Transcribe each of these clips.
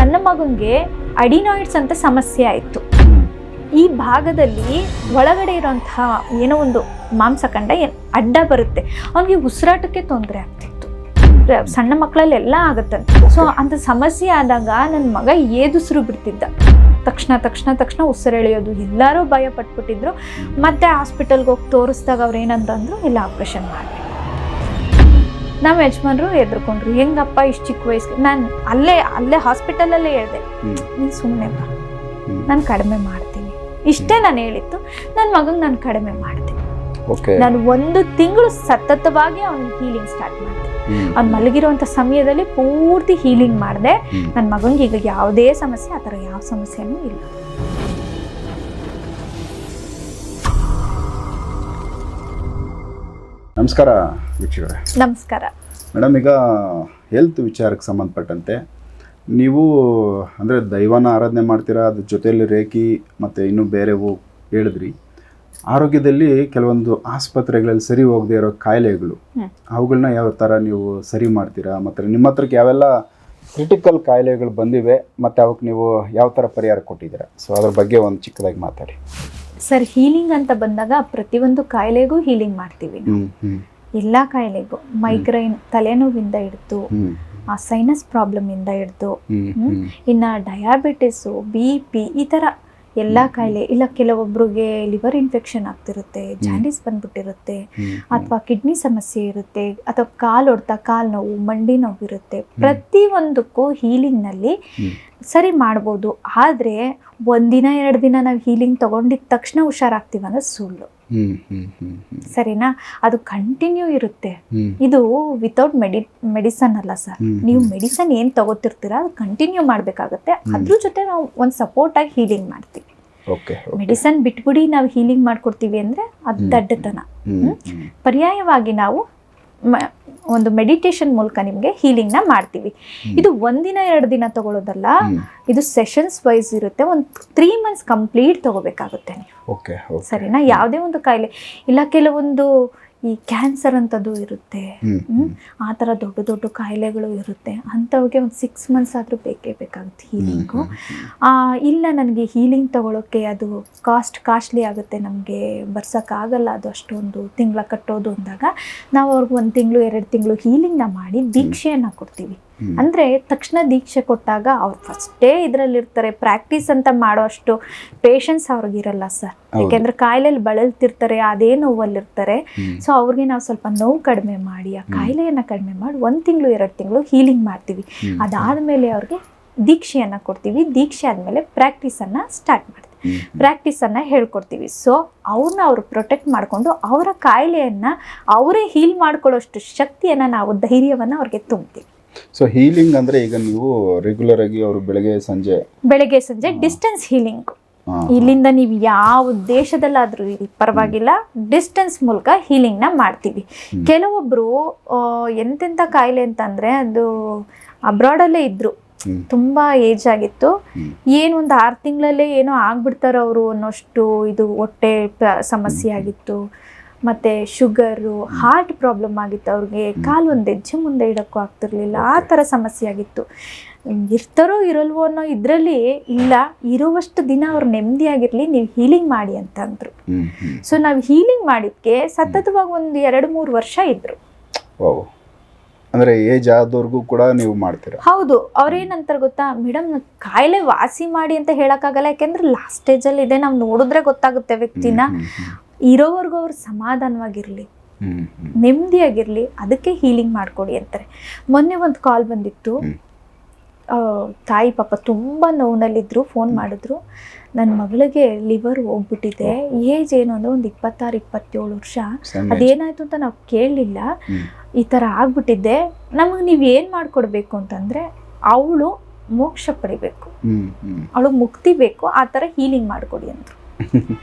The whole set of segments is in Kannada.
ನನ್ನ ಮಗನಿಗೆ ಅಡಿನಾಯ್ಡ್ಸ್ ಅಂತ ಸಮಸ್ಯೆ ಆಯಿತು. ಈ ಭಾಗದಲ್ಲಿ ಒಳಗಡೆ ಇರೋಂತಹ ಏನೋ ಒಂದು ಮಾಂಸಖಂಡ ಅಡ್ಡ ಬರುತ್ತೆ, ಅವನಿಗೆ ಉಸಿರಾಟಕ್ಕೆ ತೊಂದರೆ ಆಗ್ತಿತ್ತು. ಸಣ್ಣ ಮಕ್ಕಳಲ್ಲೆಲ್ಲ ಆಗುತ್ತಂತೆ. ಸೊ ಅಂತ ಸಮಸ್ಯೆ ಆದಾಗ ನನ್ನ ಮಗ ಏದುಸಿರು ಬಿಡ್ತಿದ್ದ. ತಕ್ಷಣ ಉಸಿರೆಳೆಯೋದು, ಎಲ್ಲರೂ ಭಯ ಪಟ್ಬಿಟ್ಟಿದ್ರು. ಮತ್ತೆ ಹಾಸ್ಪಿಟಲ್ಗೆ ಹೋಗಿ ತೋರಿಸಿದಾಗ ಅವ್ರು ಏನಂತಂದ್ರು, ಇಲ್ಲ ಆಪ್ರೇಷನ್ ಮಾಡಿ. ನಮ್ಮ ಯಜಮಾನ್ರು ಎದ್ರುಕೊಂಡ್ರು, ಹೆಂಗಪ್ಪ ಇಷ್ಟು ಚಿಕ್ಕ ವಯಸ್ಸಿಗೆ. ನಾನು ಅಲ್ಲೇ ಹಾಸ್ಪಿಟಲಲ್ಲೇ ಹೇಳಿದೆ, ನೀನು ಸುಮ್ಮನೆ ಬಾ, ನಾನು ಕಡಿಮೆ ಮಾಡ್ತೀನಿ. ಇಷ್ಟೇ ನಾನು ಹೇಳಿತ್ತು. ನನ್ನ ಮಗಂಗೆ ನಾನು ಕಡಿಮೆ ಮಾಡ್ತೀನಿ. ನಾನು 1 ತಿಂಗಳು ಸತತವಾಗಿ ಅವನಿಗೆ ಹೀಲಿಂಗ್ ಸ್ಟಾರ್ಟ್ ಮಾಡಿದೆ. ಅವ್ನು ಮಲಗಿರುವಂಥ ಸಮಯದಲ್ಲಿ ಪೂರ್ತಿ ಹೀಲಿಂಗ್ ಮಾಡಿದೆ. ನನ್ನ ಮಗನಿಗೆ ಈಗ ಯಾವುದೇ ಸಮಸ್ಯೆ, ಆ ಥರ ಯಾವ ಸಮಸ್ಯೆನೂ ಇಲ್ಲ. ನಮಸ್ಕಾರ ವೀಕ್ಷಕರೇ. ನಮಸ್ಕಾರ ಮೇಡಮ್, ಈಗ ಹೆಲ್ತ್ ವಿಚಾರಕ್ಕೆ ಸಂಬಂಧಪಟ್ಟಂತೆ ನೀವು ಅಂದರೆ ದೈವನ ಆರಾಧನೆ ಮಾಡ್ತೀರಾ, ಅದ್ರ ಜೊತೆಯಲ್ಲಿ ರೇಖಿ ಮತ್ತು ಇನ್ನೂ ಬೇರೆವು ಹೇಳಿದ್ರಿ. ಆರೋಗ್ಯದಲ್ಲಿ ಕೆಲವೊಂದು ಆಸ್ಪತ್ರೆಗಳಲ್ಲಿ ಸರಿ ಹೋಗದೆ ಇರೋ ಕಾಯಿಲೆಗಳು, ಅವುಗಳನ್ನ ಯಾವ ಥರ ನೀವು ಸರಿ ಮಾಡ್ತೀರಾ? ಮತ್ತು ನಿಮ್ಮ ಹತ್ರಕ್ಕೆ ಯಾವೆಲ್ಲ ಕ್ರಿಟಿಕಲ್ ಕಾಯಿಲೆಗಳು ಬಂದಿವೆ ಮತ್ತು ಅವಕ್ಕೆ ನೀವು ಯಾವ ಥರ ಪರಿಹಾರ ಕೊಟ್ಟಿದ್ದೀರಾ? ಸೊ ಅದ್ರ ಬಗ್ಗೆ ಒಂದು ಚಿಕ್ಕದಾಗಿ ಮಾತಾಡಿ ಸರ್. ಹೀಲಿಂಗ್ ಅಂತ ಬಂದಾಗ ಪ್ರತಿಯೊಂದು ಕಾಯಿಲೆಗೂ ಹೀಲಿಂಗ್ ಮಾಡ್ತೀವಿ. ಎಲ್ಲ ಕಾಯಿಲೆಗೂ, ಮೈಗ್ರೈನ್ ತಲೆನೋವಿಂದ ಹಿಡಿದು, ಸೈನಸ್ ಪ್ರಾಬ್ಲಮ್ ಇಂದ ಹಿಡಿದು, ಇನ್ನು ಡಯಾಬಿಟಿಸು, BP, ಈ ಥರ ಎಲ್ಲ ಕಾಯಿಲೆ. ಇಲ್ಲ ಕೆಲವೊಬ್ರಿಗೆ ಲಿವರ್ ಇನ್ಫೆಕ್ಷನ್ ಆಗ್ತಿರುತ್ತೆ, ಜಾಂಡೀಸ್ ಬಂದ್ಬಿಟ್ಟಿರುತ್ತೆ, ಅಥವಾ ಕಿಡ್ನಿ ಸಮಸ್ಯೆ ಇರುತ್ತೆ, ಅಥವಾ ಕಾಲು ಹೊಡ್ತಾ ಕಾಲು ನೋವು, ಮಂಡಿ ನೋವು ಇರುತ್ತೆ. ಪ್ರತಿಯೊಂದಕ್ಕೂ ಹೀಲಿಂಗ್ನಲ್ಲಿ ಸರಿ ಮಾಡ್ಬೋದು. ಆದರೆ 1 ದಿನ 2 ದಿನ ನಾವು ಹೀಲಿಂಗ್ ತಗೊಂಡಿದ್ದ ತಕ್ಷಣ ಹುಷಾರಾಗ್ತೀವಿ ಅನ್ನೋದು ಸುಳ್ಳು. ಸರಿನಾ? ಅದು ಕಂಟಿನ್ಯೂ ಇರುತ್ತೆ. ಇದು ವಿತೌಟ್ ಮೆಡಿಸನ್ ಅಲ್ಲ ಸರ್. ನೀವು ಮೆಡಿಸನ್ ಏನ್ ತಗೋತಿರ್ತೀರಾ ಅದು ಕಂಟಿನ್ಯೂ ಮಾಡ್ಬೇಕಾಗತ್ತೆ. ಅದ್ರ ಜೊತೆ ನಾವು ಒಂದು ಸಪೋರ್ಟ್ ಆಗಿ ಹೀಲಿಂಗ್ ಮಾಡ್ತೀವಿ. ಮೆಡಿಸನ್ ಬಿಟ್ಬಿಡಿ ನಾವು ಹೀಲಿಂಗ್ ಮಾಡ್ಕೊಡ್ತೀವಿ ಅಂದ್ರೆ ಅದು ದಡ್ಡತನ. ಪರ್ಯಾಯವಾಗಿ ನಾವು ಒಂದು ಮೆಡಿಟೇಷನ್ ಮೂಲಕ ನಿಮಗೆ ಹೀಲಿಂಗ್ನ ಮಾಡ್ತೀವಿ. ಇದು 1 ದಿನ 2 ದಿನ ತಗೊಳ್ಳೋದಲ್ಲ, ಇದು ಸೆಷನ್ಸ್ ವೈಸ್ ಇರುತ್ತೆ. ಒಂದು 3 ಮಂತ್ಸ್ ಕಂಪ್ಲೀಟ್ ತಗೋಬೇಕಾಗುತ್ತೆ ನೀವು. ಸರಿನಾ? ಯಾವುದೇ ಒಂದು ಕಾಯಿಲೆ ಇಲ್ಲ, ಕೆಲವೊಂದು ಈ ಕ್ಯಾನ್ಸರ್ ಅಂತದ್ದು ಇರುತ್ತೆ, ಆ ಥರ ದೊಡ್ಡ ದೊಡ್ಡ ಕಾಯಿಲೆಗಳು ಇರುತ್ತೆ. ಅಂಥವ್ರಿಗೆ ಒಂದು 6 ಮಂತ್ಸ್ ಆದರೂ ಬೇಕೇ ಬೇಕಾಗುತ್ತೆ ಹೀಲಿಂಗು. ಇಲ್ಲ ನನಗೆ ಹೀಲಿಂಗ್ ತಗೊಳ್ಳೋಕ್ಕೆ ಅದು ಕಾಸ್ಟ್ಲಿ ಆಗುತ್ತೆ, ನಮಗೆ ಬರ್ಸೋಕ್ಕಾಗಲ್ಲ, ಅದು ಅಷ್ಟೊಂದು ತಿಂಗಳ ಕಟ್ಟೋದು ಅಂದಾಗ ನಾವು ಅವ್ರಿಗೆ 1 ತಿಂಗಳು 2 ತಿಂಗಳು ಹೀಲಿಂಗ್ನ ಮಾಡಿ ದೀಕ್ಷೆಯನ್ನು ಕೊಡ್ತೀವಿ. ಅಂದರೆ ತಕ್ಷಣ ದೀಕ್ಷೆ ಕೊಟ್ಟಾಗ ಅವ್ರು ಫಸ್ಟೇ ಇದರಲ್ಲಿರ್ತಾರೆ. ಪ್ರಾಕ್ಟೀಸ್ ಅಂತ ಮಾಡೋ ಅಷ್ಟು ಪೇಷನ್ಸ್ ಅವ್ರಿಗಿರಲ್ಲ ಸರ್. ಯಾಕೆಂದರೆ ಕಾಯಿಲೆಯಲ್ಲಿ ಬಳಲ್ತಿರ್ತಾರೆ, ಅದೇ ನೋವಲ್ಲಿರ್ತಾರೆ. ಸೊ ಅವ್ರಿಗೆ ನಾವು ಸ್ವಲ್ಪ ನೋವು ಕಡಿಮೆ ಮಾಡಿ, ಆ ಕಾಯಿಲೆಯನ್ನು ಕಡಿಮೆ ಮಾಡಿ 1 ತಿಂಗಳು 2 ತಿಂಗಳು ಹೀಲಿಂಗ್ ಮಾಡ್ತೀವಿ. ಅದಾದಮೇಲೆ ಅವ್ರಿಗೆ ದೀಕ್ಷೆಯನ್ನು ಕೊಡ್ತೀವಿ. ದೀಕ್ಷೆ ಆದಮೇಲೆ ಪ್ರಾಕ್ಟೀಸನ್ನು ಸ್ಟಾರ್ಟ್ ಮಾಡ್ತೀವಿ. ಪ್ರಾಕ್ಟೀಸನ್ನು ಹೇಳ್ಕೊಡ್ತೀವಿ. ಸೊ ಅವ್ರು ಪ್ರೊಟೆಕ್ಟ್ ಮಾಡಿಕೊಂಡು ಅವರ ಕಾಯಿಲೆಯನ್ನು ಅವರೇ ಹೀಲ್ ಮಾಡ್ಕೊಳ್ಳೋಷ್ಟು ಶಕ್ತಿಯನ್ನು, ನಾವು ಧೈರ್ಯವನ್ನು ಅವ್ರಿಗೆ ತುಂಬ್ತೀವಿ. ಸೊ ಹೀಲಿಂಗ್ ಅಂದರೆ ಈಗ ನೀವು ರೆಗ್ಯುಲರ್ ಆಗಿ ಅವರು ಬೆಳಗ್ಗೆ ಸಂಜೆ ಡಿಸ್ಟೆನ್ಸ್ ಹೀಲಿಂಗ್. ಇಲ್ಲಿಂದ ನೀವು ಯಾವ ದೇಶದಲ್ಲಾದ್ರೂ ಇರಿ ಪರವಾಗಿಲ್ಲ, ಡಿಸ್ಟೆನ್ಸ್ ಮೂಲಕ ಹೀಲಿಂಗ್ನ ಮಾಡ್ತೀವಿ. ಕೆಲವೊಬ್ರು ಎಂತೆಂಥ ಕಾಯಿಲೆ ಅಂತಂದ್ರೆ ಅದು ಅಬ್ರಾಡಲ್ಲೇ ಇದ್ರು, ತುಂಬಾ ಏಜ್ ಆಗಿತ್ತು, ಏನು ಒಂದು 6 ತಿಂಗಳಲ್ಲೇ ಏನೋ ಆಗ್ಬಿಡ್ತಾರ ಅವರು ಅನ್ನೋಷ್ಟು ಇದು ಹೊಟ್ಟೆ ಸಮಸ್ಯೆ ಆಗಿತ್ತು. ಮತ್ತು ಶುಗರು, ಹಾರ್ಟ್ ಪ್ರಾಬ್ಲಮ್ ಆಗಿತ್ತು ಅವ್ರಿಗೆ, ಕಾಲು ಒಂದು ಹೆಜ್ಜೆ ಮುಂದೆ ಇಡೋಕ್ಕೂ ಆಗ್ತಿರ್ಲಿಲ್ಲ, ಆ ಥರ ಸಮಸ್ಯೆ ಆಗಿತ್ತು. ಇರ್ತಾರೋ ಇರಲ್ವೋ ಅನ್ನೋ ಇದರಲ್ಲಿ ಇಲ್ಲ, ಇರುವಷ್ಟು ದಿನ ಅವ್ರು ನೆಮ್ಮದಿಯಾಗಿರಲಿ, ನೀವು ಹೀಲಿಂಗ್ ಮಾಡಿ ಅಂತಂದರು. ಸೊ ನಾವು ಹೀಲಿಂಗ್ ಮಾಡಿದ್ಕೆ ಸತತವಾಗಿ ಒಂದು 2-3 ವರ್ಷ ಇದ್ರು. ಅಂದರೆ ಏಜ್ ಆದವ್ರಿಗೂ ಕೂಡ ನೀವು ಮಾಡ್ತೀರಾ? ಹೌದು. ಅವ್ರೇನಂತಾರೆ ಗೊತ್ತಾ, ಮೇಡಮ್ ಕಾಯಿಲೆ ವಾಸಿ ಮಾಡಿ ಅಂತ ಹೇಳೋಕ್ಕಾಗಲ್ಲ, ಯಾಕೆಂದ್ರೆ ಲಾಸ್ಟ್ ಸ್ಟೇಜಲ್ಲಿ ಇದೆ, ನಾವು ನೋಡಿದ್ರೆ ಗೊತ್ತಾಗುತ್ತೆ ವ್ಯಕ್ತಿನ. ಇರೋವರೆಗೂ ಅವ್ರು ಸಮಾಧಾನವಾಗಿರಲಿ, ನೆಮ್ಮದಿಯಾಗಿರಲಿ, ಅದಕ್ಕೆ ಹೀಲಿಂಗ್ ಮಾಡಿಕೊಡಿ ಅಂತಾರೆ. ಮೊನ್ನೆ ಒಂದು ಕಾಲ್ ಬಂದಿತ್ತು, ತಾಯಿ ಪಾಪ ತುಂಬ ನೋವಿನಲ್ಲಿದ್ದರು. ಫೋನ್ ಮಾಡಿದ್ರು, ನನ್ನ ಮಗಳಿಗೆ ಲಿವರ್ ಹೋಗ್ಬಿಟ್ಟಿದೆ, ಏಜ್ ಏನು ಅಂದರೆ ಒಂದು 26-27 ವರ್ಷ, ಅದೇನಾಯ್ತು ಅಂತ ನಾವು ಕೇಳಲಿಲ್ಲ, ಈ ಥರ ಆಗ್ಬಿಟ್ಟಿದ್ದೆ, ನಮಗೆ ನೀವು ಏನು ಮಾಡಿಕೊಡ್ಬೇಕು ಅಂತಂದರೆ ಅವಳು ಮೋಕ್ಷ ಪಡಿಬೇಕು, ಅವಳು ಮುಕ್ತಿ ಬೇಕು, ಆ ಥರ ಹೀಲಿಂಗ್ ಮಾಡಿಕೊಡಿ ಅಂದರು.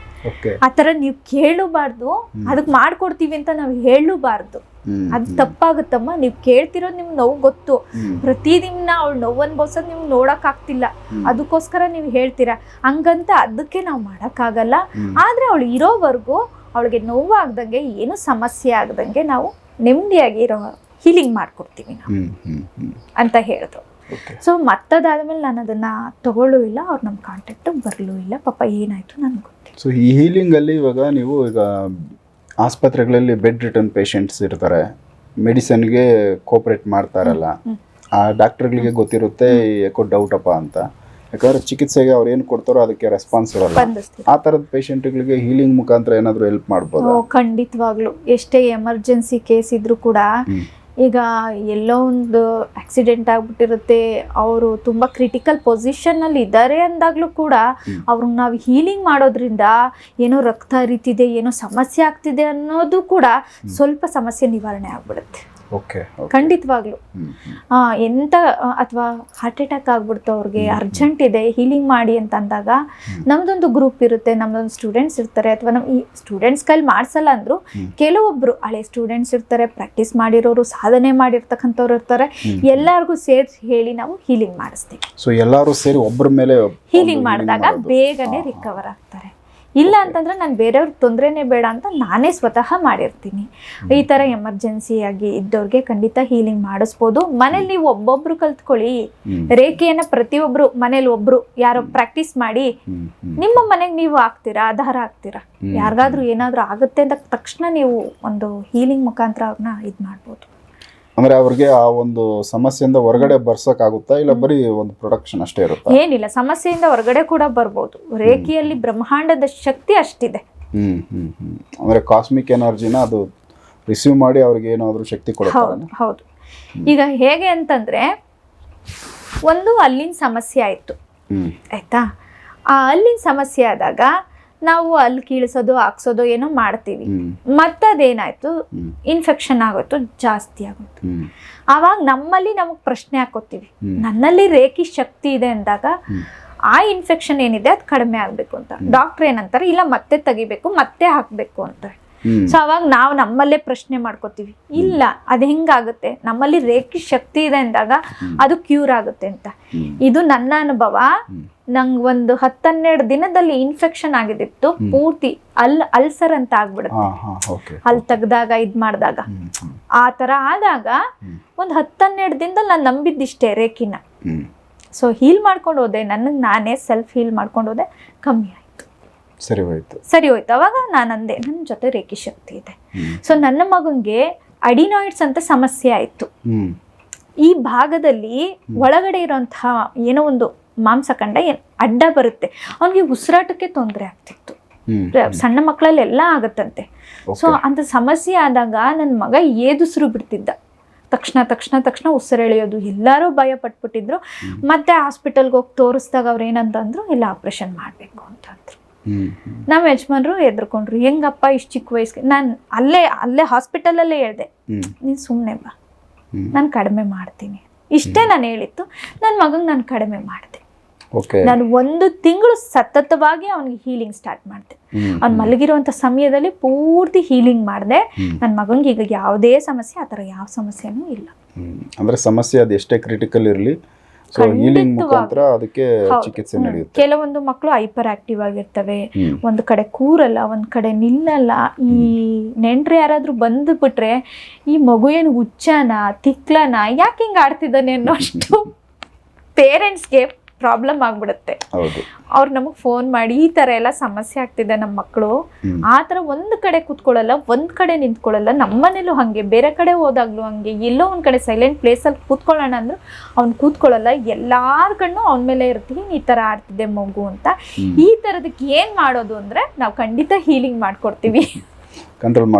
ಆ ಥರ ನೀವು ಕೇಳಬಾರ್ದು, ಅದಕ್ಕೆ ಮಾಡ್ಕೊಡ್ತೀವಿ ಅಂತ ನಾವು ಹೇಳಬಾರ್ದು, ಅದು ತಪ್ಪಾಗುತ್ತಮ್ಮ. ನೀವು ಕೇಳ್ತಿರೋದು ನಿಮ್ಗೆ ನೋವು ಗೊತ್ತು, ಪ್ರತಿದಿನ ಅವಳು ನೋವು ಅನ್ಭವಿಸೋದು ನಿಮ್ಗೆ ನೋಡಕ್ ಆಗ್ತಿಲ್ಲ, ಅದಕ್ಕೋಸ್ಕರ ನೀವು ಹೇಳ್ತೀರಾ, ಹಂಗಂತ ಅದಕ್ಕೆ ನಾವು ಮಾಡೋಕ್ಕಾಗಲ್ಲ. ಆದ್ರೆ ಅವಳು ಇರೋವರೆಗೂ ಅವಳಿಗೆ ನೋವು ಆಗ್ದಂಗೆ, ಏನು ಸಮಸ್ಯೆ ಆಗ್ದಂಗೆ ನಾವು ನೆಮ್ಮದಿಯಾಗಿ ಇರೋ ಹೀಲಿಂಗ್ ಮಾಡ್ಕೊಡ್ತೀವಿ ನಾವು ಅಂತ ಹೇಳಿದ್ರು. ಓಕೆ. ಸೊ ಮತ್ತದಾದ್ಮೇಲೆ ನಾನು ಅದನ್ನ ತಗೊಳ್ಳೂ ಇಲ್ಲ, ಅವ್ರು ನಮ್ಮ ಕಾಂಟ್ಯಾಕ್ಟ್ ಬರಲೂ ಇಲ್ಲ. ಪಾಪ ಏನಾಯ್ತು ನನಗೆ ಗೊತ್ತಿಲ್ಲ. ಸೊ ಈ ಹೀಲಿಂಗ್ ಅಲ್ಲಿ ಇವಾಗ ನೀವು ಈಗ ಆಸ್ಪತ್ರೆಗಳಲ್ಲಿ ಬೆಡ್ ರಿಟರ್ನ್ ಪೇಷಂಟ್ಸ್ ಇರ್ತಾರೆ, ಮೆಡಿಸನ್ಗೆ ಕೋಪರೇಟ್ ಮಾಡ್ತಾರಲ್ಲ, ಆ ಡಾಕ್ಟರ್ಗಳಿಗೆ ಗೊತ್ತಿರುತ್ತೆ ಯಾಕೋ ಡೌಟಪ್ಪ ಅಂತ, ಯಾಕಂದ್ರೆ ಚಿಕಿತ್ಸೆಗೆ ಅವ್ರು ಏನು ಕೊಡ್ತಾರೋ ಅದಕ್ಕೆ ರೆಸ್ಪಾನ್ಸ್ ಇರಲ್ಲ. ಸ್ಪಂದಿಸ್ತೀವಿ. ಆ ಥರದ ಪೇಷಂಟ್ಗಳಿಗೆ ಹೀಲಿಂಗ್ ಮುಖಾಂತರ ಏನಾದರೂ ಹೆಲ್ಪ್ ಮಾಡ್ಬೋದು? ಖಂಡಿತವಾಗ್ಲು ಎಷ್ಟೇ ಎಮರ್ಜೆನ್ಸಿ ಕೇಸ್ ಇದ್ರೂ ಕೂಡ, ಈಗ ಎಲ್ಲೋ ಒಂದು ಆಕ್ಸಿಡೆಂಟ್ ಆಗ್ಬಿಟ್ಟಿರುತ್ತೆ, ಅವರು ತುಂಬ ಕ್ರಿಟಿಕಲ್ ಪೊಸಿಷನ್ನಲ್ಲಿ ಇದ್ದಾರೆ ಅಂದಾಗಲೂ ಕೂಡ ಅವ್ರನ್ನ ನಾವು ಹೀಲಿಂಗ್ ಮಾಡೋದ್ರಿಂದ ಏನೋ ರಕ್ತ ಹರಿತಿದೆ, ಏನೋ ಸಮಸ್ಯೆ ಆಗ್ತಿದೆ ಅನ್ನೋದು ಕೂಡ ಸ್ವಲ್ಪ ಸಮಸ್ಯೆ ನಿವಾರಣೆ ಆಗ್ಬಿಡುತ್ತೆ. ಓಕೆ. ಖಂಡಿತವಾಗ್ಲು ಎಂತ ಅಥವಾ ಹಾರ್ಟ್ ಅಟ್ಯಾಕ್ ಆಗ್ಬಿಡ್ತು ಅವ್ರಿಗೆ, ಅರ್ಜೆಂಟ್ ಇದೆ ಹೀಲಿಂಗ್ ಮಾಡಿ ಅಂತ ಅಂದಾಗ ನಮ್ದೊಂದು ಗ್ರೂಪ್ ಇರುತ್ತೆ, ನಮ್ದೊಂದು ಸ್ಟೂಡೆಂಟ್ಸ್ ಇರ್ತಾರೆ, ಅಥವಾ ನಮ್ಮ ಈ ಸ್ಟೂಡೆಂಟ್ಸ್ ಕೈಲಿ ಮಾಡಿಸಲ್ಲ ಅಂದ್ರು ಕೆಲವೊಬ್ರು ಹಳೆ ಸ್ಟೂಡೆಂಟ್ಸ್ ಇರ್ತಾರೆ, ಪ್ರಾಕ್ಟೀಸ್ ಮಾಡಿರೋರು, ಸಾಧನೆ ಮಾಡಿರ್ತಕ್ಕಂಥವ್ರು ಇರ್ತಾರೆ, ಎಲ್ಲರಿಗೂ ಸೇರಿಸಿ ಹೇಳಿ ನಾವು ಹೀಲಿಂಗ್ ಮಾಡಿಸ್ತೀವಿ. ಸೊ ಎಲ್ಲರೂ ಸೇರಿ ಒಬ್ಬರ ಮೇಲೆ ಹೀಲಿಂಗ್ ಮಾಡಿದಾಗ ಬೇಗನೆ ರಿಕವರ್ ಆಗ್ತಾರೆ. ಇಲ್ಲ ಅಂತಂದ್ರೆ ನಾನು ಬೇರೆಯವ್ರಿಗೆ ತೊಂದರೆನೇ ಬೇಡ ಅಂತ ನಾನೇ ಸ್ವತಃ ಮಾಡಿರ್ತೀನಿ. ಈ ಥರ ಎಮರ್ಜೆನ್ಸಿ ಆಗಿ ಇದ್ದವ್ರಿಗೆ ಖಂಡಿತ ಹೀಲಿಂಗ್ ಮಾಡಿಸ್ಬೋದು. ಮನೇಲಿ ನೀವು ಒಬ್ಬೊಬ್ರು ಕಲ್ತ್ಕೊಳ್ಳಿ, ರೇಖೆಯನ್ನು ಪ್ರತಿಯೊಬ್ರು ಮನೇಲಿ ಒಬ್ರು ಯಾರೋ ಪ್ರಾಕ್ಟೀಸ್ ಮಾಡಿ ನಿಮ್ಮ ಮನೆಗೆ ನೀವು ಹಾಕ್ತೀರಾ, ಆಧಾರ ಹಾಕ್ತೀರಾ. ಯಾರಿಗಾದ್ರೂ ಏನಾದರೂ ಆಗುತ್ತೆ ಅಂತ ತಕ್ಷಣ ನೀವು ಒಂದು ಹೀಲಿಂಗ್ ಮುಖಾಂತರ ಅವ್ರನ್ನ ಇದು ಮಾಡ್ಬೋದು. ಅಂದ್ರೆ ಅವ್ರಿಗೆ ಆ ಒಂದು ಸಮಸ್ಯೆಯಿಂದ ಹೊರಗಡೆ ಬರ್ಸಕ್ಕಾಗುತ್ತಾ, ಇಲ್ಲ ಬರೀ ಒಂದು ಪ್ರೊಡಕ್ಷನ್ ಅಷ್ಟೇ ಇರುತ್ತಾ? ಏನಿಲ್ಲ, ಸಮಸ್ಯೆಯಿಂದ ಹೊರಗಡೆ ಕೂಡ ಬರ್ಬೋದು. ರೇಖೆಯಲ್ಲಿ ಬ್ರಹ್ಮಾಂಡದ ಶಕ್ತಿ ಅಷ್ಟಿದೆ. ಅಂದ್ರೆ ಕಾಸ್ಮಿಕ್ ಎನರ್ಜಿನ ಅದು ರಿಸೀವ್ ಮಾಡಿ ಅವ್ರಿಗೆ ಏನಾದರೂ ಶಕ್ತಿ ಕೊಡುತ್ತೆ. ಹೌದು. ಈಗ ಹೇಗೆ ಅಂತಂದ್ರೆ, ಒಂದು ಅಲ್ಲಿನ ಸಮಸ್ಯೆ ಆಯ್ತು ಆಯ್ತಾ, ಆ ಅಲ್ಲಿನ ಸಮಸ್ಯೆ ಆದಾಗ ನಾವು ಅಲ್ಲಿ ಕೀಳಿಸೋದು ಹಾಕ್ಸೋದು ಏನೋ ಮಾಡ್ತೀವಿ, ಮತ್ತದೇನಾಯ್ತು ಇನ್ಫೆಕ್ಷನ್ ಆಗೋಯ್ತು, ಜಾಸ್ತಿ ಆಗೋಯ್ತು. ಆವಾಗ ನಮ್ಮಲ್ಲಿ ನಮಗೆ ಪ್ರಶ್ನೆ ಹಾಕೋತೀವಿ, ನನ್ನಲ್ಲಿ ರೇಖಿ ಶಕ್ತಿ ಇದೆ ಅಂದಾಗ ಆ ಇನ್ಫೆಕ್ಷನ್ ಏನಿದೆ ಅದು ಕಡಿಮೆ ಆಗ್ಬೇಕು ಅಂತ. ಡಾಕ್ಟರ್ ಏನಂತಾರೆ, ಇಲ್ಲ ಮತ್ತೆ ತೆಗಿಬೇಕು, ಮತ್ತೆ ಹಾಕ್ಬೇಕು ಅಂತಾರೆ. ಸೊ ಅವಾಗ ನಾವು ನಮ್ಮಲ್ಲೇ ಪ್ರಶ್ನೆ ಮಾಡ್ಕೋತೀವಿ, ಇಲ್ಲ ಅದು ಹೆಂಗಾಗುತ್ತೆ, ನಮ್ಮಲ್ಲಿ ರೇಖಿ ಶಕ್ತಿ ಇದೆ ಅಂದಾಗ ಅದು ಕ್ಯೂರ್ ಆಗುತ್ತೆ ಅಂತ. ಇದು ನನ್ನ ಅನುಭವ. ನಂಗೆ ಒಂದು 10-12 ದಿನದಲ್ಲಿ ಇನ್ಫೆಕ್ಷನ್ ಆಗಿದ್ದಿತ್ತು, ಪೂರ್ತಿ ಅಲ್ಸರ್ ಅಂತ ಆಗ್ಬಿಡುತ್ತೆ ಅಲ್ಲಿ ತೆಗ್ದಾಗ ಇದ್ ಮಾಡಿದಾಗ. ಆ ತರ ಆದಾಗ ಒಂದು 10-12 ದಿನದಲ್ಲಿ ನಾನು ನಂಬಿದ್ದಿಷ್ಟೇ ರೇಖಿನ. ಸೊ ಹೀಲ್ ಮಾಡ್ಕೊಂಡು ಹೋದೆ, ನನಗೆ ನಾನೇ ಸೆಲ್ಫ್ ಹೀಲ್ ಮಾಡ್ಕೊಂಡು ಹೋದೆ, ಕಮ್ಮಿ ಆಯ್ತು, ಸರಿ ಹೋಯ್ತು. ಅವಾಗ ನಾನು ಅಂದೆ, ನನ್ನ ಜೊತೆ ರೇಖಿ ಶಕ್ತಿ ಇದೆ. ಸೊ ನನ್ನ ಮಗನಿಗೆ ಅಡಿನಾಯ್ಡ್ಸ್ ಅಂತ ಸಮಸ್ಯೆ ಆಯ್ತು. ಈ ಭಾಗದಲ್ಲಿ ಒಳಗಡೆ ಇರೋಂತಹ ಏನೋ ಒಂದು ಮಾಂಸಖಂಡ ಅಡ್ಡ ಬರುತ್ತೆ, ಅವನಿಗೆ ಉಸಿರಾಟಕ್ಕೆ ತೊಂದರೆ ಆಗ್ತಿತ್ತು. ಸಣ್ಣ ಮಕ್ಕಳಲ್ಲೆಲ್ಲ ಆಗತ್ತಂತೆ. ಸೊ ಅಂತ ಸಮಸ್ಯೆ ಆದಾಗ ನನ್ನ ಮಗ ಏದುಸಿರು ಬಿಡ್ತಿದ್ದ, ತಕ್ಷಣ ಉಸಿರೆಳೆಯೋದು, ಎಲ್ಲರೂ ಭಯ ಪಟ್ಬಿಟ್ಟಿದ್ರು. ಮತ್ತೆ ಹಾಸ್ಪಿಟಲ್ಗೆ ಹೋಗಿ ತೋರಿಸ್ದಾಗ ಅವ್ರು ಏನಂತಂದ್ರು, ಇಲ್ಲ ಆಪ್ರೇಷನ್ ಮಾಡಬೇಕು ಅಂತಂದ್ರು. ನಮ್ಮ ಯಜಮಾನ್ರು ಎದ್ರುಕೊಂಡ್ರು, ಹೆಂಗಪ್ಪ ಇಷ್ಟು ಚಿಕ್ಕ ವಯಸ್ಸಿಗೆ. ನಾನು ಅಲ್ಲೇ ಹಾಸ್ಪಿಟಲಲ್ಲೇ ಹೇಳ್ದೆ, ನೀನು ಸುಮ್ಮನೆ ಬಾ, ನಾನು ಕಡಿಮೆ ಮಾಡ್ತೀನಿ, ಇಷ್ಟೇ ನಾನು ಹೇಳಿತ್ತು. ನನ್ನ ಮಗಂಗೆ ನಾನು ಕಡಿಮೆ ಮಾಡಿದೆ. ನಾನು 1 ತಿಂಗಳು ಸತತವಾಗಿ ಅವನಿಗೆ ಹೀಲಿಂಗ್ ಸ್ಟಾರ್ಟ್ ಮಾಡಿದೆ. ಅವ್ನು ಮಲಗಿರುವಂಥ ಸಮಯದಲ್ಲಿ ಪೂರ್ತಿ ಹೀಲಿಂಗ್ ಮಾಡಿದೆ. ನನ್ನ ಮಗನಿಗೆ ಈಗ ಯಾವುದೇ ಸಮಸ್ಯೆ, ಆ ಥರ ಯಾವ ಸಮಸ್ಯೆನೂ ಇಲ್ಲ. ಅಂದ್ರೆ ಸಮಸ್ಯೆ ಅದು ಎಷ್ಟೇ ಕ್ರಿಟಿಕಲ್ ಇರಲಿ, ಹೀಲಿಂಗ್ ಮುಖಾಂತರ ಅದಕ್ಕೆ ಚಿಕಿತ್ಸೆ ನಡೆಯುತ್ತೆ. ಕೆಲವೊಂದು ಮಕ್ಕಳು ಹೈಪರ್ ಆಕ್ಟಿವ್ ಆಗಿರ್ತವೆ, ಒಂದು ಕಡೆ ಕೂರಲ್ಲ, ಒಂದ್ ಕಡೆ ನಿಲ್ಲಲ್ಲ. ಈ ನೆಂಟ್ರು ಯಾರಾದ್ರೂ ಬಂದು ಬಿಟ್ರೆ, ಈ ಮಗು ಏನು ಹುಚ್ಚನ ತಿಕ್ಲನ, ಯಾಕೆ ಹಿಂಗ ಆಡ್ತಿದ್ದಾನೆ ಅನ್ನೋಷ್ಟು ಪೇರೆಂಟ್ಸ್ಗೆ ಪ್ರಾಬ್ಲಮ್ ಆಗ್ಬಿಡುತ್ತೆ. ಅವ್ರು ನಮಗೆ ಫೋನ್ ಮಾಡಿ, ಈ ತರ ಎಲ್ಲ ಸಮಸ್ಯೆ ಆಗ್ತಿದೆ ನಮ್ಮ ಮಕ್ಕಳು, ಆ ತರ ಒಂದ್ ಕಡೆ ಕೂತ್ಕೊಳ್ಳಲ್ಲ, ಒಂದ್ ಕಡೆ ನಿಂತ್ಕೊಳ್ಳಲ್ಲ. ನಮ್ಮನೇಲೂ ಹಂಗೆ, ಬೇರೆ ಕಡೆ ಹೋದಾಗ್ಲೂ ಹಂಗೆ, ಎಲ್ಲೋ ಒಂದ್ ಕಡೆ ಸೈಲೆಂಟ್ ಪ್ಲೇಸ್ ಅಲ್ಲಿ ಕೂತ್ಕೊಳ್ಳೋಣ ಅಂದ್ರು ಅವ್ನು ಕೂತ್ಕೊಳ್ಳಲ್ಲ. ಎಲ್ಲಾರ ಕಣ್ಣು ಅವನ ಮೇಲೆ ಇರ್ತೀವಿ, ಈ ತರ ಆಡ್ತಿದೆ ಮಗು ಅಂತ. ಈ ತರದಕ್ಕೆ ಏನ್ ಮಾಡೋದು ಅಂದ್ರೆ, ನಾವು ಖಂಡಿತ ಹೀಲಿಂಗ್ ಮಾಡ್ಕೊಡ್ತೀವಿ, ಕಂಟ್ರೋಲ್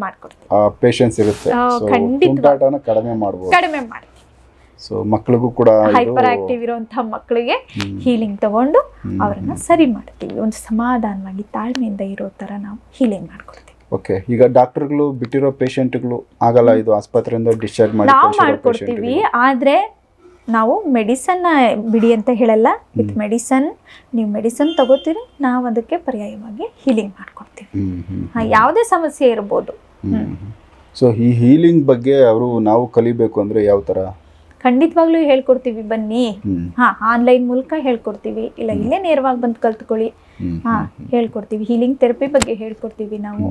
ಮಾಡ್ಕೊಡ್ತೀವಿ. ಪೇಷನ್ಸ್ ಇರುತ್ತೆ, ಖಂಡಿತ ಕಡಿಮೆ ಮಾಡಿ. ಸೊ ಮಕ್ಕಳಿಗೂ ಕೂಡ ಹೈಪರ್ ಆಕ್ಟಿವ್ ಇರುವಂತಹ ಮಕ್ಕಳಿಗೆ ಹೀಲಿಂಗ್ ತಗೊಂಡು ಅವರನ್ನ ಸರಿ ಮಾಡ್ತೀವಿ. ಒಂದು ಸಮಾಧಾನವಾಗಿ ತಾಳ್ಮೆಯಿಂದ ಇರೋ ತರ ನಾವು ಹೀಲಿಂಗ್ ಮಾಡ್ಕೊಡ್ತೀವಿ. ಓಕೆ. ಈಗ ಡಾಕ್ಟರ್ಗಳು ಬಿಟ್ಟಿರೋ ಪೇಷಂಟ್ಗಳು ಆಗಲ್ಲ, ಇದು ಆಸ್ಪತ್ರೆಯಿಂದ ಡಿಸ್ಚಾರ್ಜ್ ಮಾಡಿ ನಾವು ಮಾಡ್ಕೊಡ್ತೀವಿ. ಆದ್ರೆ ನಾವು ಮೆಡಿಸನ್ ಬಿಡಿ ಅಂತ ಹೇಳಲ್ಲ. ವಿತ್ ಮೆಡಿಸನ್, ನೀವು ಮೆಡಿಸನ್ ತಗೋತೀರಿ, ನಾವು ಅದಕ್ಕೆ ಪರ್ಯಾಯವಾಗಿ ಹೀಲಿಂಗ್ ಮಾಡ್ಕೊಡ್ತೀವಿ. ಯಾವುದೇ ಸಮಸ್ಯೆ ಇರ್ಬೋದು. ಸೊ ಈ ಹೀಲಿಂಗ್ ಬಗ್ಗೆ ನಾವು ಕಲಿಬೇಕು ಅಂದ್ರೆ ಯಾವ ತರ? ಖಂಡಿತವಾಗ್ಲೂ ಹೇಳ್ಕೊಡ್ತೀವಿ, ಬನ್ನಿ. ಆನ್ಲೈನ್ ಮೂಲಕ ಹೇಳ್ಕೊಡ್ತೀವಿ, ಇಲ್ಲ ಇಲ್ಲೇ ನೇರವಾಗಿ ಬಂದು ಕಲ್ತ್ಕೊಳ್ಳಿ. ಹೇಳ್ಕೊಡ್ತೀವಿ. ಹೀಲಿಂಗ್ ಥೆರಪಿ ಬಗ್ಗೆ ಹೇಳ್ಕೊಡ್ತೀವಿ ನಾವು,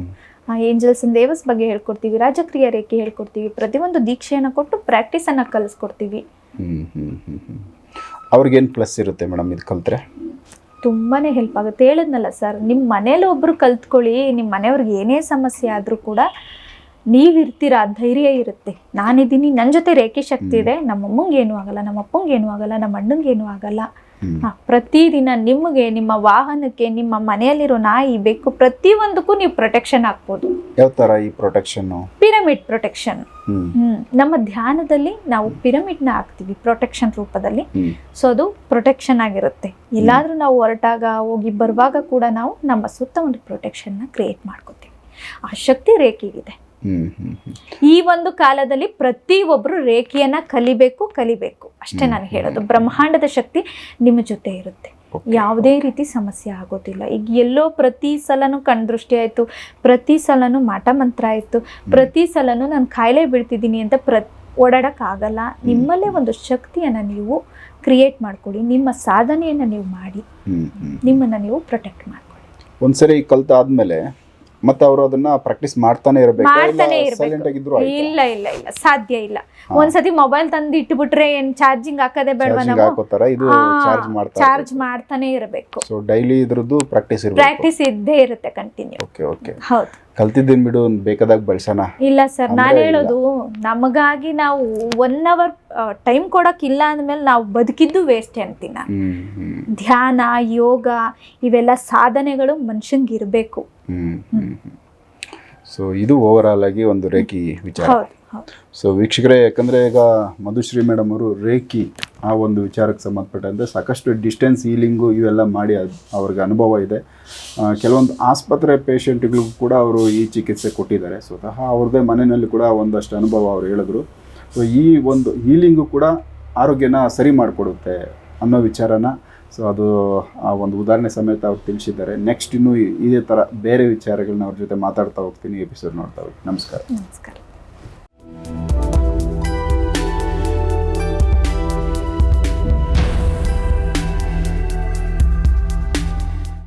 ಏಂಜಲ್ಸ್ ಅಂಡ್ ದೇವಸ್ ಬಗ್ಗೆ ಹೇಳ್ಕೊಡ್ತೀವಿ, ರಾಜಕ್ರಿಯ ರೇಖೆ ಹೇಳ್ಕೊಡ್ತೀವಿ. ಪ್ರತಿಯೊಂದು ದೀಕ್ಷೆಯನ್ನು ಕೊಟ್ಟು ಪ್ರಾಕ್ಟೀಸನ್ನು ಕಲಿಸ್ಕೊಡ್ತೀವಿ. ಅವ್ರಿಗೇನು ಪ್ಲಸ್ ಇರುತ್ತೆ ಮೇಡಮ್ ಇದು ಕಲ್ತ್ರೆ? ತುಂಬಾ ಹೆಲ್ಪ್ ಆಗುತ್ತೆ. ಹೇಳಿದ್ನಲ್ಲ ಸರ್, ನಿಮ್ಮ ಮನೇಲಿ ಒಬ್ಬರು ಕಲ್ತ್ಕೊಳ್ಳಿ, ನಿಮ್ಮ ಮನೆಯವ್ರಿಗೆ ಏನೇ ಸಮಸ್ಯೆ ಆದರೂ ಕೂಡ ನೀವಿರ್ತೀರ, ಧೈರ್ಯ ಇರುತ್ತೆ. ನಾನಿದ್ದೀನಿ, ನನ್ನ ಜೊತೆ ರೇಖೆ ಶಕ್ತಿ ಇದೆ, ನಮ್ಮ ಅಮ್ಮಂಗೆ ಏನೂ ಆಗಲ್ಲ, ನಮ್ಮ ಅಪ್ಪಂಗೆ ಏನೂ ಆಗಲ್ಲ, ನಮ್ಮ ಅಣ್ಣಂಗೆ ಏನೂ ಆಗಲ್ಲ. ಪ್ರತಿದಿನ ನಿಮಗೆ, ನಿಮ್ಮ ವಾಹನಕ್ಕೆ, ನಿಮ್ಮ ಮನೆಯಲ್ಲಿರೋ ನಾಯಿ, ಬೆಕ್ಕು, ಪ್ರತಿಯೊಂದಕ್ಕೂ ನೀವು ಪ್ರೊಟೆಕ್ಷನ್ ಹಾಕ್ಬೋದು. ಯಾವ ಥರ ಈ ಪ್ರೊಟೆಕ್ಷನ್? Pyramid protection. ನಮ್ಮ ಧ್ಯಾನದಲ್ಲಿ ನಾವು ಪಿರಮಿಡ್ನ ಹಾಕ್ತೀವಿ ಪ್ರೊಟೆಕ್ಷನ್ ರೂಪದಲ್ಲಿ. ಸೊ ಅದು ಪ್ರೊಟೆಕ್ಷನ್ ಆಗಿರುತ್ತೆ. ಎಲ್ಲಾದ್ರೂ ನಾವು ಹೊರಟಾಗ, ಹೋಗಿ ಬರುವಾಗ ಕೂಡ ನಾವು ನಮ್ಮ ಸುತ್ತ ಒಂದು ಪ್ರೊಟೆಕ್ಷನ್ನ ಕ್ರಿಯೇಟ್ ಮಾಡ್ಕೋತೀವಿ. ಆ ಶಕ್ತಿ ರೇಖೆಗಿದೆ. ಈ ಒಂದು ಕಾಲದಲ್ಲಿ ಪ್ರತಿಯೊಬ್ಬರು ರೇಖೆಯನ್ನ ಕಲಿಬೇಕು ಅಷ್ಟೇ ನಾನು ಹೇಳೋದು. ಬ್ರಹ್ಮಾಂಡದ ಶಕ್ತಿ ನಿಮ್ಮ ಜೊತೆ ಇರುತ್ತೆ, ಯಾವುದೇ ರೀತಿ ಸಮಸ್ಯೆ ಆಗೋದಿಲ್ಲ. ಈಗ ಎಲ್ಲೋ ಪ್ರತಿ ಸಲನೂ ಕಣ್ದೃಷ್ಟಿ ಆಯಿತು, ಪ್ರತಿ ಸಲನೂ ಮಾಟ ಮಂತ್ರ ಆಯಿತು, ಪ್ರತಿ ಸಲನೂ ನಾನು ಕಾಯಿಲೆ ಬೀಳ್ತಿದ್ದೀನಿ ಅಂತ ಓಡಾಡೋಕ್ಕಾಗಲ್ಲ. ನಿಮ್ಮಲ್ಲೇ ಒಂದು ಶಕ್ತಿಯನ್ನು ನೀವು ಕ್ರಿಯೇಟ್ ಮಾಡ್ಕೊಳ್ಳಿ, ನಿಮ್ಮ ಸಾಧನೆಯನ್ನು ನೀವು ಮಾಡಿ, ನಿಮ್ಮನ್ನು ನೀವು ಪ್ರೊಟೆಕ್ಟ್ ಮಾಡ್ಕೊಳ್ಳಿ. ಒಂದ್ಸರಿ ಕಲ್ತಾದ್ಮೇಲೆ ಮತ್ತೆ ಅವರು ಅದನ್ನ ಪ್ರಾಕ್ಟೀಸ್ ಮಾಡ್ತಾನೆ ಇರಬೇಕು. ಇಲ್ಲ ಇಲ್ಲ ಇಲ್ಲ, ಸಾಧ್ಯ ಇಲ್ಲ. ಒಂದ್ಸತಿ ಮೊಬೈಲ್ ತಂದು ಇಟ್ಬಿಟ್ರೆ ಏನ್ ಚಾರ್ಜಿಂಗ್ ಹಾಕೋದೇ ಬೇಡವಾ? ನಾವು ಚಾರ್ಜ್ ಮಾಡ್ತಾನೆ ಇರಬೇಕು. ಸೊ ಡೈಲಿ ಇದ್ರದ್ದು ಪ್ರಾಕ್ಟೀಸ್ ಇದ್ದೇ ಇರುತ್ತೆ, ಕಂಟಿನ್ಯೂ. ಓಕೆ. ಹೌದು. ಕಲ್ತಿದ್ದೇನ್ ಬಿಡು, ಬೇಕಾದಾಗ ಬಳಸೋಣ. ಇಲ್ಲ ಸರ್, ನಾನು ಹೇಳೋದು ನಮಗಾಗಿ ನಾವು 1 hour ಟೈಮ್ ಕೊಡೋಕ್ಕಿಲ್ಲ ಅಂದಮೇಲೆ ನಾವು ಬದುಕಿದ್ದು ವೇಸ್ಟ್ ಅಂತೀನಿ ನಾನು. ಧ್ಯಾನ, ಯೋಗ ಇವೆಲ್ಲ ಸಾಧನೆಗಳು ಮನುಷ್ಯಂಗೆ ಇರಬೇಕು. ಸೊ ಇದು ಓವರ್ ಆಲ್ ಆಗಿ ಒಂದು ರೇಖಿ ವಿಚಾರ. ಸೊ ವೀಕ್ಷಕರೇ, ಯಾಕಂದರೆ ಈಗ ಮಧುಶ್ರೀ ಮೇಡಮ್ ಅವರು ರೇಖಿ ಆ ಒಂದು ವಿಚಾರಕ್ಕೆ ಸಂಬಂಧಪಟ್ಟಂತೆ ಸಾಕಷ್ಟು ಡಿಸ್ಟೆನ್ಸ್ ಹೀಲಿಂಗು ಇವೆಲ್ಲ ಮಾಡಿ ಅವ್ರಿಗೆ ಅನುಭವ ಇದೆ. ಕೆಲವೊಂದು ಆಸ್ಪತ್ರೆ ಪೇಷಂಟ್ಗಳಿಗೂ ಕೂಡ ಅವರು ಈ ಚಿಕಿತ್ಸೆ ಕೊಟ್ಟಿದ್ದಾರೆ. ಸ್ವತಃ ಅವ್ರದ್ದೇ ಮನೆಯಲ್ಲಿ ಕೂಡ ಒಂದಷ್ಟು ಅನುಭವ ಅವರು ಹೇಳಿದ್ರು. ಸೊ ಈ ಒಂದು ಹೀಲಿಂಗು ಕೂಡ ಆರೋಗ್ಯನ ಸರಿ ಮಾಡಿಕೊಡುತ್ತೆ ಅನ್ನೋ ವಿಚಾರನ, ಸೊ ಅದು ಆ ಒಂದು ಉದಾಹರಣೆ ಸಮೇತ ಅವ್ರು ತಿಳಿಸಿದ್ದಾರೆ. ನೆಕ್ಸ್ಟ್ ಇನ್ನೂ ಇದೇ ಥರ ಬೇರೆ ವಿಚಾರಗಳನ್ನ ಅವ್ರ ಜೊತೆ ಮಾತಾಡ್ತಾ ಹೋಗ್ತೀನಿ, ಎಪಿಸೋಡ್ ನೋಡ್ತಾ ಹೋಗಿ. ನಮಸ್ಕಾರ.